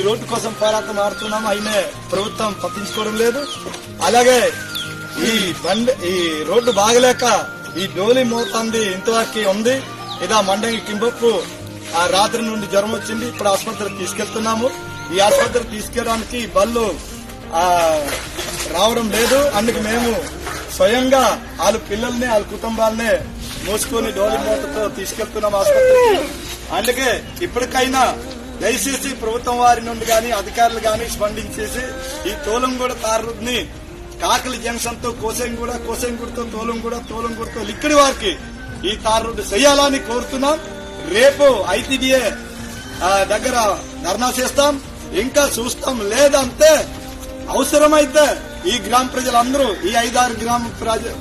Road కోసం పోరాటం ఆడుతున్నాం, అయినా ప్రభుత్వం పట్టించుకోవడం లేదు. అలాగే ఈ రోడ్డు బాగలేక ఈ డోలి మోతాంది ఇంతవరకు ఉంది. ఇదా మండంగి కింబప్పు ఆ రాత్రి నుండి జ్వరం వచ్చింది. ఇప్పుడు ఆసుపత్రికి తీసుకెళ్తున్నాము. ఈ ఆసుపత్రికి తీసుకెళ్ళడానికి బళ్ళు రావడం లేదు. అందుకు మేము స్వయంగా వాళ్ళ పిల్లల్ని వాళ్ళ కుటుంబాలనే మోసుకొని డోలి మూతతో తీసుకెళ్తున్నాం ఆసుపత్రికి. అందుకే ఇప్పటికైనా దయచేసి ప్రభుత్వం వారి నుండి గాని అధికారులు గాని స్పందించేసి ఈ తోలంగూడ తారుని కాకలి జంక్షన్ తో కోసంగూడతో తోలంగూడతో లిక్కడి వారికి ఈ తార్ రోడ్డు చేయాలని కోరుతున్నాం. రేపు ఐటీడీఏ దగ్గర ధర్నా చేస్తాం. ఇంకా చూస్తాం. లేదంటే అవసరమైతే ఈ గ్రామ ప్రజలందరూ ఈ 5-6 గ్రామ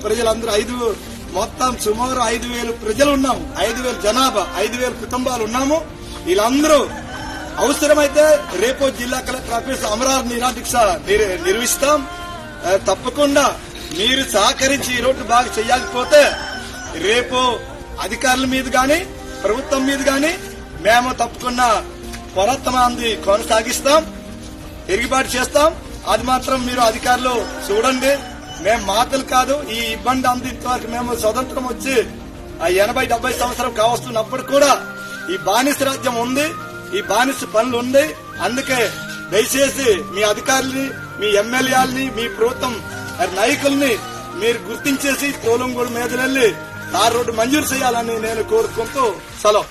ప్రజలందరూ మొత్తం సుమారు 5,000 ప్రజలు ఉన్నాము. 5,000 జనాభా, 5,000 కుటుంబాలు ఉన్నాము. వీళ్ళందరూ అవసరమైతే రేపు జిల్లా కలెక్టర్ ఆఫీస్ అమరావతి నిరాదీక్ష నిర్వహిస్తాం. తప్పకుండా మీరు సహకరించి ఈ రోడ్డు బాగా చేయకపోతే రేపు అధికారుల మీద గాని ప్రభుత్వం మీద గాని మేము తప్పకుండా పోరాటమాన్ని కొనసాగిస్తాం, తిరుగుబాటు చేస్తాం. అది మాత్రం మీరు అధికారులు చూడండి. మేము మాటలు కాదు. ఈ ఇబ్బంది అందించడానికి మేము స్వతంత్రం వచ్చి 80-70 సంవత్సరం కావస్తున్నప్పుడు కూడా ఈ బానిస రాజ్యం ఉంది, ఈ బానిస పనులు ఉంది. అందుకే దయచేసి మీ అధికారుల్ని, మీ ఎమ్మెల్యేలని, మీ ప్రభుత్వం నాయకుల్ని మీరు గుర్తించేసి తోలంగూడ మీదకెళ్లి తార్ రోడ్డు మంజూరు చేయాలని నేను కోరుకుంటూ సెలవు.